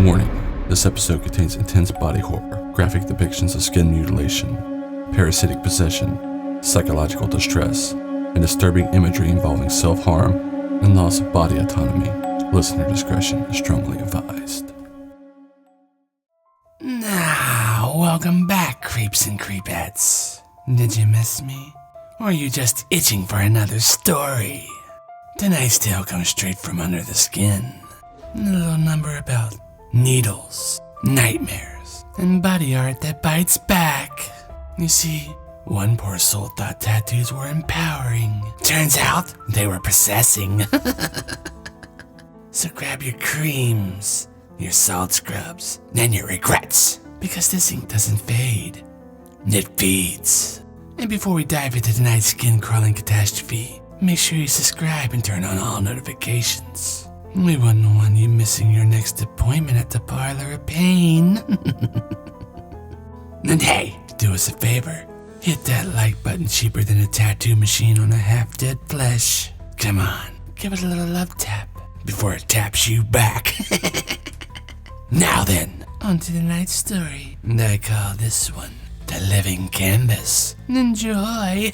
Warning, this episode contains intense body horror, graphic depictions of skin mutilation, parasitic possession, psychological distress, and disturbing imagery involving self-harm and loss of body autonomy. Listener discretion is strongly advised. Now, welcome back, creeps and creepettes. Did you miss me? Or are you just itching for another story? Tonight's tale comes straight from under the skin. A little number about needles, nightmares, and body art that bites back. You see, one poor soul thought tattoos were empowering. Turns out they were possessing. So grab your creams, your salt scrubs, and your regrets, because this ink doesn't fade. It feeds. And before we dive into tonight's skin-crawling catastrophe, make sure you subscribe and turn on all notifications. We wouldn't want you missing your next appointment at the Parlor of Pain. And hey, do us a favor. Hit that like button cheaper than a tattoo machine on a half-dead flesh. Come on, give it a little love tap before it taps you back. Now then, on to tonight's story. And I call this one The Living Canvas. Enjoy.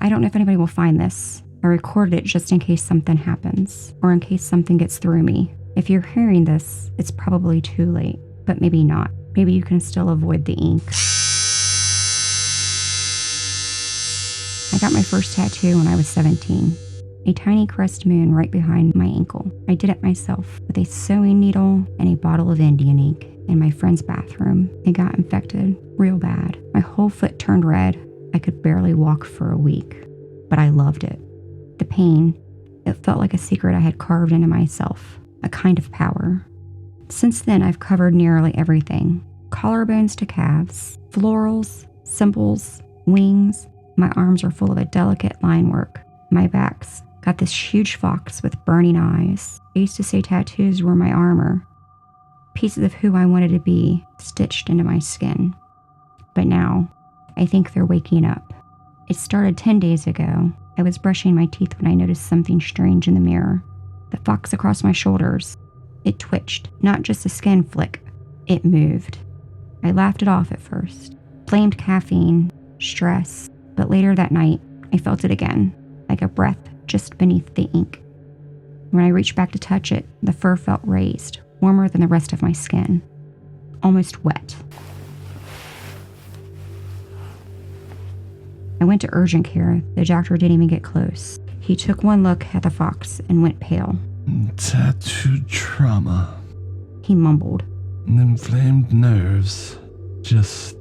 I don't know if anybody will find this. I recorded it just in case something happens, or in case something gets through me. If you're hearing this, it's probably too late, but maybe not. Maybe you can still avoid the ink. I got my first tattoo when I was 17. A tiny crest moon right behind my ankle. I did it myself with a sewing needle and a bottle of Indian ink in my friend's bathroom. It got infected real bad. My whole foot turned red. I could barely walk for a week, but I loved it. The pain, it felt like a secret I had carved into myself, a kind of power. Since then, I've covered nearly everything. Collarbones to calves, florals, symbols, wings. My arms are full of a delicate line work. My back's got this huge fox with burning eyes. I used to say tattoos were my armor, pieces of who I wanted to be stitched into my skin. But now, I think they're waking up. It started 10 days ago. I was brushing my teeth when I noticed something strange in the mirror. The fox across my shoulders. It twitched, not just a skin flick. It moved. I laughed it off at first. Blamed caffeine, stress. But later that night, I felt it again, like a breath just beneath the ink. When I reached back to touch it, the fur felt raised, warmer than the rest of my skin. Almost wet. I went to urgent care. The doctor didn't even get close. He took one look at the fox and went pale. Tattoo trauma. He mumbled. Inflamed nerves. Just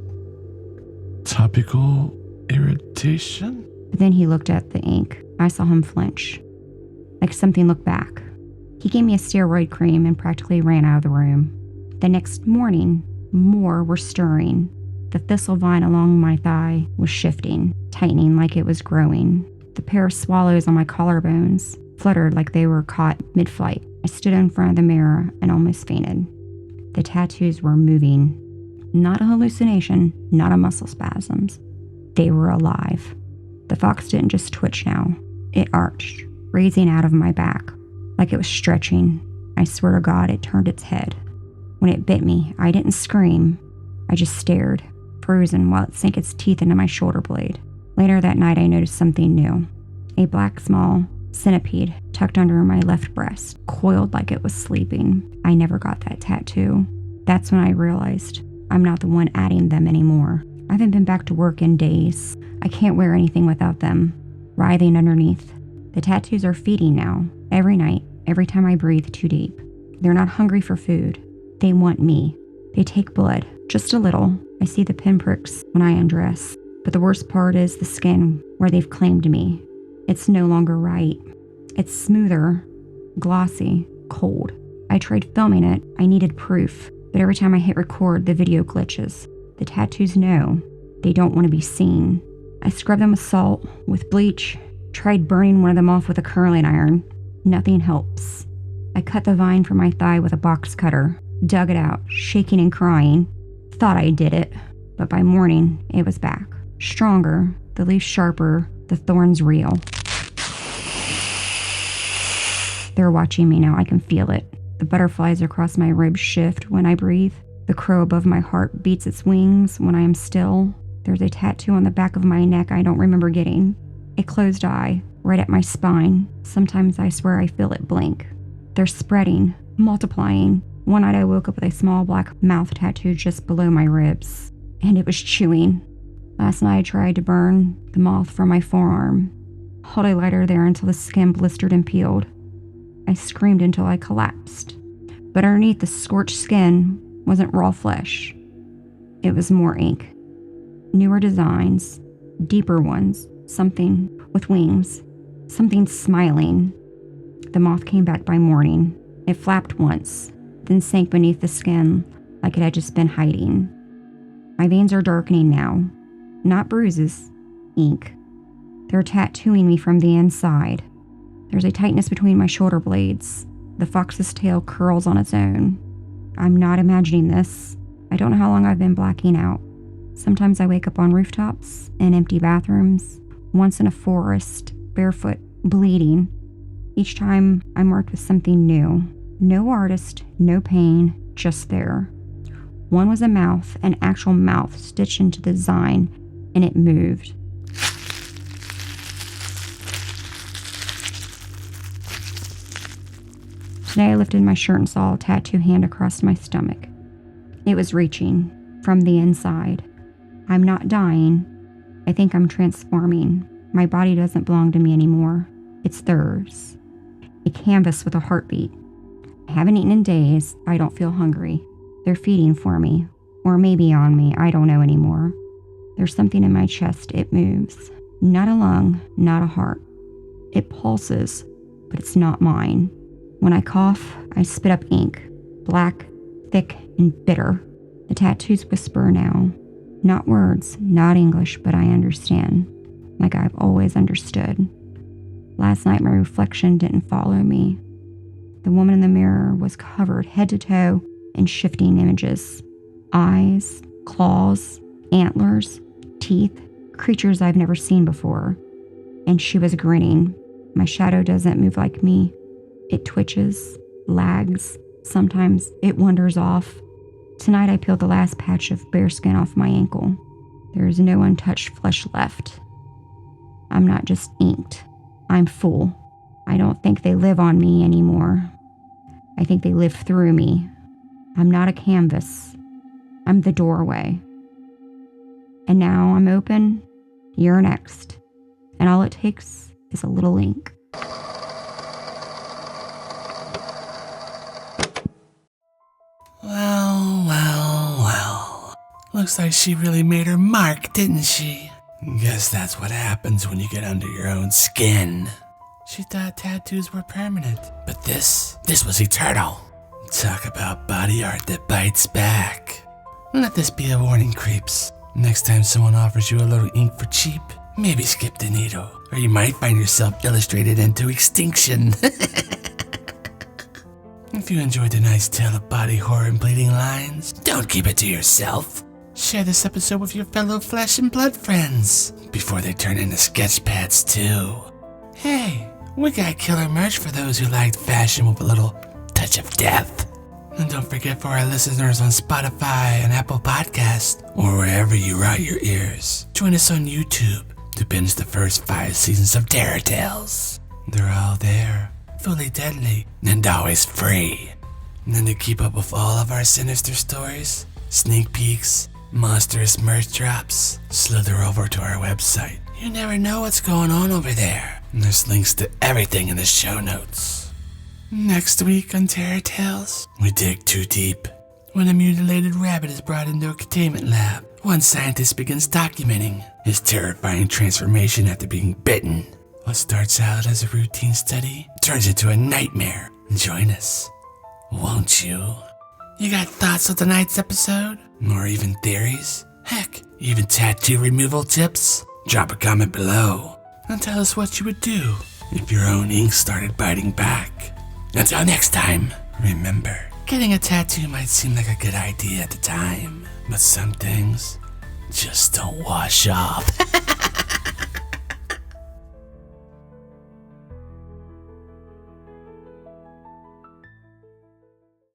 topical irritation? Then he looked at the ink. I saw him flinch, like something looked back. He gave me a steroid cream and practically ran out of the room. The next morning, more were stirring. The thistle vine along my thigh was shifting, tightening like it was growing. The pair of swallows on my collarbones fluttered like they were caught mid-flight. I stood in front of the mirror and almost fainted. The tattoos were moving. Not a hallucination, not a muscle spasms. They were alive. The fox didn't just twitch now. It arched, raising out of my back, like it was stretching. I swear to God, it turned its head. When it bit me, I didn't scream. I just stared, frozen, while it sank its teeth into my shoulder blade. Later that night, I noticed something new. A black small centipede tucked under my left breast, coiled like it was sleeping. I never got that tattoo. That's when I realized I'm not the one adding them anymore. I haven't been back to work in days. I can't wear anything without them, writhing underneath. The tattoos are feeding now, every night, every time I breathe too deep. They're not hungry for food. They want me. They take blood, just a little. I see the pinpricks when I undress. But the worst part is the skin where they've claimed me. It's no longer right. It's smoother, glossy, cold. I tried filming it. I needed proof. But every time I hit record, the video glitches. The tattoos know. They don't want to be seen. I scrubbed them with salt, with bleach, tried burning one of them off with a curling iron. Nothing helps. I cut the vine from my thigh with a box cutter. dug it out, shaking and crying. Thought I did it, but by morning, it was back. Stronger, the leaf sharper, the thorns real. They're watching me now, I can feel it. The butterflies across my ribs shift when I breathe. The crow above my heart beats its wings when I am still. There's a tattoo on the back of my neck I don't remember getting. A closed eye, right at my spine. Sometimes I swear I feel it blink. They're spreading, multiplying. One night I woke up with a small black mouth tattoo just below my ribs, and it was chewing. Last night I tried to burn the moth from my forearm. Held a lighter there until the skin blistered and peeled. I screamed until I collapsed. But underneath the scorched skin wasn't raw flesh. It was more ink. Newer designs, deeper ones, something with wings, something smiling. The moth came back by morning. It flapped once, then sank beneath the skin like it had just been hiding. My veins are darkening now. Not bruises, ink. They're tattooing me from the inside. There's a tightness between my shoulder blades. The fox's tail curls on its own. I'm not imagining this. I don't know how long I've been blacking out. Sometimes I wake up on rooftops, in empty bathrooms, once in a forest, barefoot, bleeding. Each time I'm marked with something new. No artist, no pain, just there. One was a mouth, an actual mouth stitched into the design, and it moved. Today I lifted my shirt and saw a tattoo hand across my stomach. It was reaching from the inside. I'm not dying. I think I'm transforming. My body doesn't belong to me anymore. It's theirs. A canvas with a heartbeat. I haven't eaten in days. I don't feel hungry. They're feeding for me. Or maybe on me. I don't know anymore. There's something in my chest. It moves. Not a lung, not a heart. It pulses, but it's not mine. When I cough, I spit up ink. Black, thick, and bitter. The tattoos whisper now. Not words, not English, but I understand. Like I've always understood. Last night my reflection didn't follow me. The woman in the mirror was covered head to toe in shifting images. Eyes, claws, antlers, teeth, creatures I've never seen before. And she was grinning. My shadow doesn't move like me. It twitches, lags. Sometimes it wanders off. Tonight I peeled the last patch of bare skin off my ankle. There is no untouched flesh left. I'm not just inked. I'm full. I don't think they live on me anymore. I think they live through me. I'm not a canvas. I'm the doorway. And now I'm open. You're next. And all it takes is a little ink. Well. Looks like she really made her mark, didn't she? Guess that's what happens when you get under your own skin. She thought tattoos were permanent, but this was eternal. Talk about body art that bites back. Let this be a warning, creeps. Next time someone offers you a little ink for cheap, maybe skip the needle, or you might find yourself illustrated into extinction. If you enjoyed tonight's tale of body horror and bleeding lines, don't keep it to yourself. Share this episode with your fellow flesh and blood friends before they turn into sketch pads too. Hey, we got killer merch for those who liked fashion with a little touch of death. And don't forget for our listeners on Spotify and Apple Podcasts, or wherever you route your ears, join us on YouTube to binge the first 5 seasons of Terror Tales. They're all there, fully deadly, and always free. And then to keep up with all of our sinister stories, sneak peeks, monstrous merch drops, slither over to our website. You never know what's going on over there. And there's links to everything in the show notes. Next week on Terror Tales, we dig too deep. When a mutilated rabbit is brought into a containment lab, one scientist begins documenting his terrifying transformation after being bitten. What starts out as a routine study turns into a nightmare. Join us, won't you? You got thoughts on tonight's episode? Or even theories? Heck, even tattoo removal tips? Drop a comment below and tell us what you would do if your own ink started biting back. Until next time, remember, Getting a tattoo might seem like a good idea at the time, but some things just don't wash off.